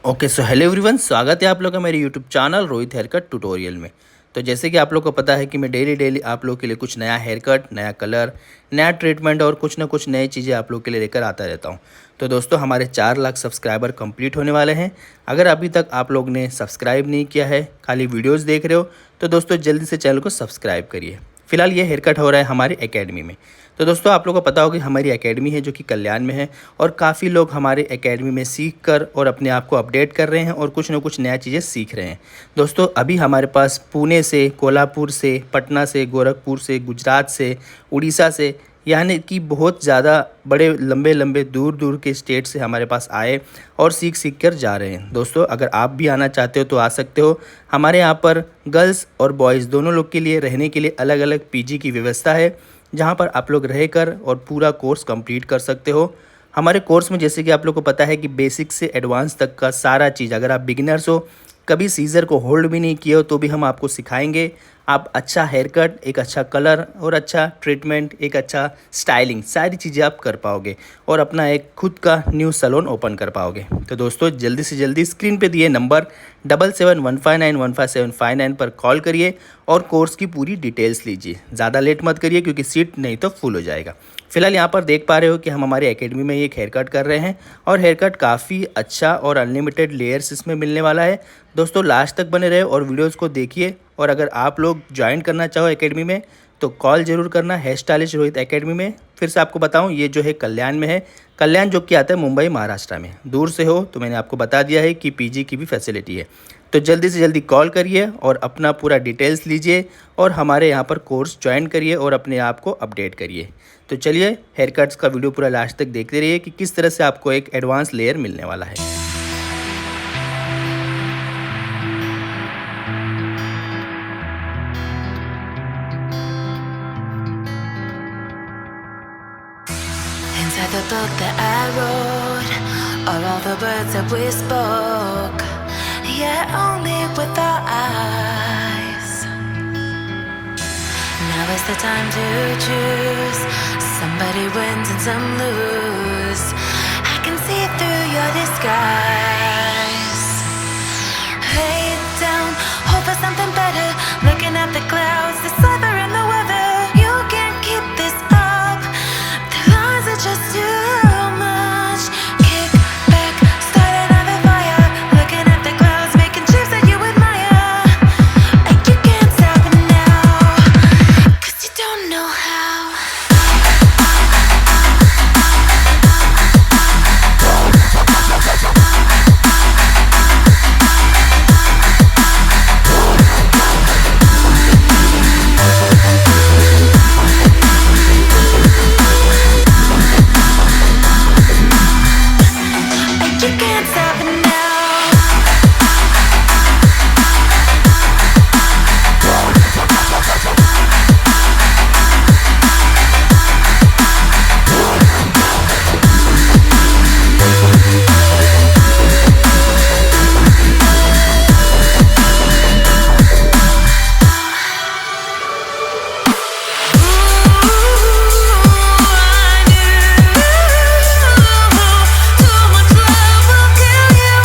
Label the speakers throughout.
Speaker 1: Okay so hello everyone, स्वागत है आप लोग का मेरे YouTube channel Rohit haircut tutorial में। तो जैसे कि आप लोग को पता है कि मैं डेली आप लोग के लिए कुछ नया हेयर कट, नया कलर, नया ट्रीटमेंट और कुछ ना कुछ नई चीज़ें आप लोग के लिए लेकर आता रहता हूं। तो दोस्तों, हमारे 4 लाख सब्सक्राइबर कंप्लीट होने वाले हैं। अगर अभी तक आप लोग ने सब्सक्राइब नहीं किया है, खाली वीडियोज़ देख रहे हो, तो दोस्तों जल्दी से चैनल को सब्सक्राइब करिए। फिलहाल ये हेयर कट हो रहा है हमारी एकेडमी में। तो दोस्तों, आप लोगों को पता होगा कि हमारी एकेडमी है जो कि कल्याण में है, और काफ़ी लोग हमारे एकेडमी में सीख कर और अपने आप को अपडेट कर रहे हैं और कुछ ना कुछ नया चीज़ें सीख रहे हैं। दोस्तों, अभी हमारे पास पुणे से, कोल्हापुर से, पटना से, गोरखपुर से, गुजरात से, उड़ीसा से, यानी कि बहुत ज़्यादा बड़े लंबे लंबे दूर दूर के स्टेट से हमारे पास आए और सीख कर जा रहे हैं। दोस्तों, अगर आप भी आना चाहते हो तो आ सकते हो। हमारे यहाँ पर गर्ल्स और बॉयज़ दोनों लोग के लिए रहने के लिए अलग अलग पीजी की व्यवस्था है, जहाँ पर आप लोग रहकर और पूरा कोर्स कंप्लीट कर सकते हो। हमारे कोर्स में जैसे कि आप लोग को पता है कि बेसिक से एडवांस तक का सारा चीज़, अगर आप बिगिनर्स हो, कभी सीज़र को होल्ड भी नहीं किए हो, तो भी हम आपको सिखाएंगे। आप अच्छा हेयर कट, एक अच्छा कलर और अच्छा ट्रीटमेंट, एक अच्छा स्टाइलिंग, सारी चीज़ें आप कर पाओगे और अपना एक खुद का न्यू सैलून ओपन कर पाओगे। तो दोस्तों, जल्दी से जल्दी स्क्रीन पे दिए नंबर 7715915759 पर कॉल करिए और कोर्स की पूरी डिटेल्स लीजिए। ज़्यादा लेट मत करिए क्योंकि सीट नहीं तो फुल हो जाएगा। फिलहाल यहाँ पर देख पा रहे हो कि हम हमारी एकेडमी में एक हेयर कट कर रहे हैं और हेयर कट काफ़ी अच्छा और अनलिमिटेड लेयर्स इसमें मिलने वाला है। दोस्तों, लास्ट तक बने रहे और वीडियोज़ को देखिए। और अगर आप लोग ज्वाइन करना चाहो एकेडमी में तो कॉल ज़रूर करना, हेयर स्टाइलिस्ट रोहित एकेडमी में। फिर से आपको बताऊं, ये जो है कल्याण में है। कल्याण जो कि आता है मुंबई, महाराष्ट्र में। दूर से हो तो मैंने आपको बता दिया है कि पीजी की भी फैसिलिटी है। तो जल्दी से जल्दी कॉल करिए और अपना पूरा डिटेल्स लीजिए और हमारे यहाँ पर कोर्स ज्वाइन करिए और अपने आप को अपडेट करिए। तो चलिए, हेयर कट्स का वीडियो पूरा लास्ट तक देखते रहिए कि किस तरह से आपको एक एडवांस लेयर मिलने वाला है।
Speaker 2: Inside the book that I wrote are all the words that we spoke, yet only with our eyes. Now is the time to choose. Somebody wins and some lose. I can see through your disguise. Lay it down, hope for something better. Looking at the clouds, the sliver in the weather. You can't keep this up. The lies are just too much. Kick back, start another fire. Looking at the clouds, making shapes that you admire. And you can't stop it now, 'cause you don't know how. You can't stop it now. Too much love will kill you.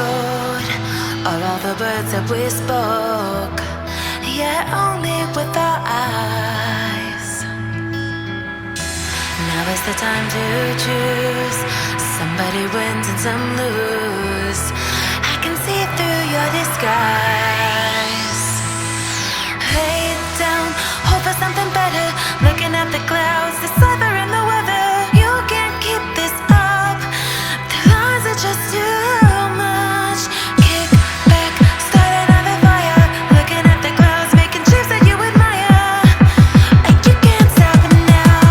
Speaker 2: wrote are all the words that we spoke, yet only with our eyes. Now is the time to choose. Somebody wins and some lose. I can see through your disguise. Head down, hope for something better. Looking at the clouds, deciphering the weather. You can't keep this up. The lies are just too much. Kick back, start another fire. Looking at the clouds, making shapes that you admire. And you can't stop it now,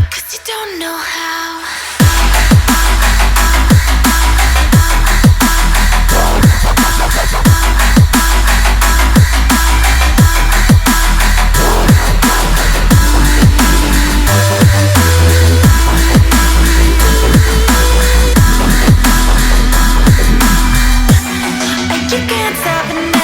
Speaker 2: 'cause you don't know how. You can't stop it now.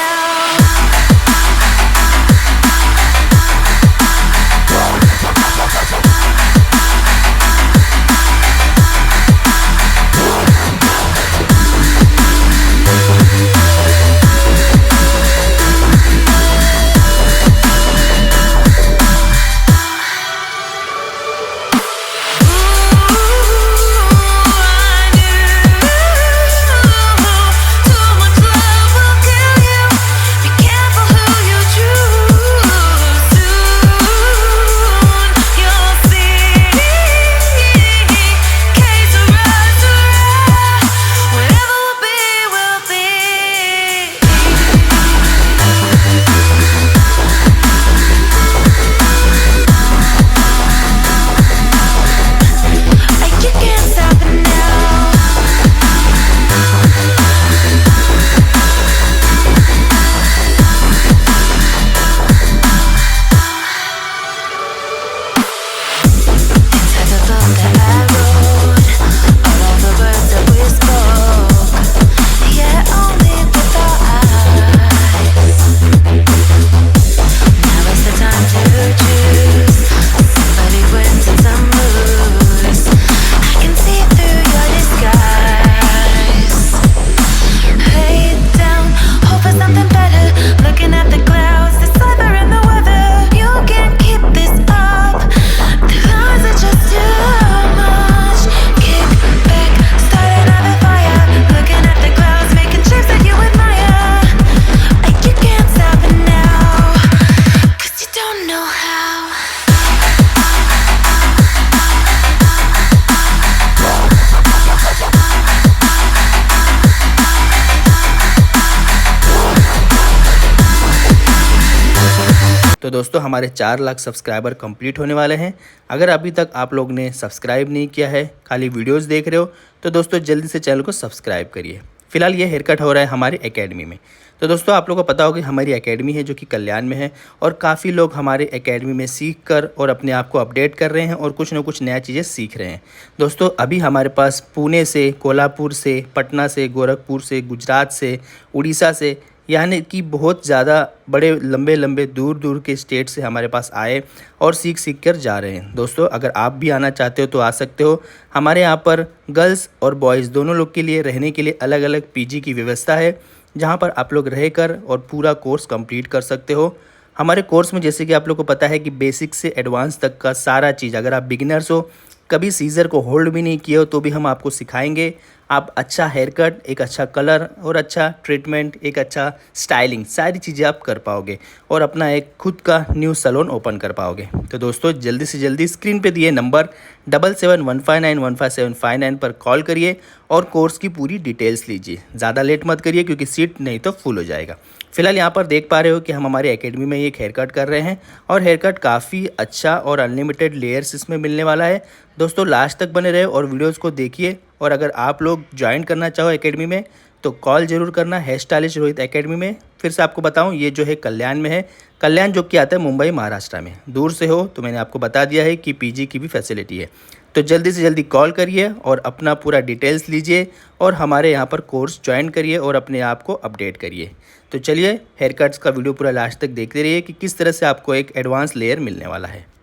Speaker 1: तो दोस्तों हमारे 4 lakh subscriber complete होने वाले हैं। अगर अभी तक आप लोग ने सब्सक्राइब नहीं किया है, खाली वीडियोस देख रहे हो, तो दोस्तों जल्दी से चैनल को सब्सक्राइब करिए। फिलहाल ये हेयर कट हो रहा है हमारी एकेडमी में। तो दोस्तों आप लोगों को पता होगा कि हमारी एकेडमी है जो कि कल्याण में है, और काफ़ी लोग हमारे एकेडमी में सीख कर और अपने आप को अपडेट कर रहे हैं और कुछ ना कुछ नया चीज़ें सीख रहे हैं। दोस्तों अभी हमारे पास पुणे से, कोल्हापुर से, पटना से, गोरखपुर से, गुजरात से, उड़ीसा से, यानी कि बहुत ज़्यादा बड़े लंबे लंबे दूर दूर के स्टेट से हमारे पास आए और सीख सीख कर जा रहे हैं। दोस्तों अगर आप भी आना चाहते हो तो आ सकते हो। हमारे यहाँ पर गर्ल्स और बॉयज़ दोनों लोग के लिए रहने के लिए अलग अलग पीजी की व्यवस्था है, जहाँ पर आप लोग रहकर और पूरा कोर्स कंप्लीट कर सकते हो। हमारे कोर्स में जैसे कि आप लोग को पता है कि बेसिक से एडवांस तक का सारा चीज़, अगर आप बिगिनर्स हो, कभी सीज़र को होल्ड भी नहीं किए हो, तो भी हम आपको सिखाएंगे। आप अच्छा हेयर कट, एक अच्छा कलर और अच्छा ट्रीटमेंट, एक अच्छा स्टाइलिंग, सारी चीज़ें आप कर पाओगे और अपना एक खुद का न्यू सैलून ओपन कर पाओगे। तो दोस्तों जल्दी से जल्दी स्क्रीन पे दिए नंबर 7715915759 पर कॉल करिए और कोर्स की पूरी डिटेल्स लीजिए। ज़्यादा लेट मत करिए क्योंकि सीट नहीं तो फुल हो जाएगा। फिलहाल यहाँ पर देख पा रहे हो कि हम हमारे एकेडमी में एक हेयर कट कर रहे हैं और हेयर कट काफ़ी अच्छा और अनलिमिटेड लेयर्स इसमें मिलने वाला है। दोस्तों लास्ट तक बने रहे और वीडियोस को देखिए। और अगर आप लोग ज्वाइन करना चाहो एकेडमी में तो कॉल ज़रूर करना हेयर स्टाइलिस्ट रोहित एकेडमी में। फिर से आपको बताऊं, ये जो है कल्याण में है। कल्याण जो कि आता है मुंबई महाराष्ट्र में। दूर से हो तो मैंने आपको बता दिया है कि पीजी की भी फैसिलिटी है। तो जल्दी से जल्दी कॉल करिए और अपना पूरा डिटेल्स लीजिए और हमारे यहाँ पर कोर्स ज्वाइन करिए और अपने आप को अपडेट करिए। तो चलिए हेयर कट्स का वीडियो पूरा लास्ट तक देखते रहिए कि किस तरह से आपको एक एडवांस लेयर मिलने वाला है।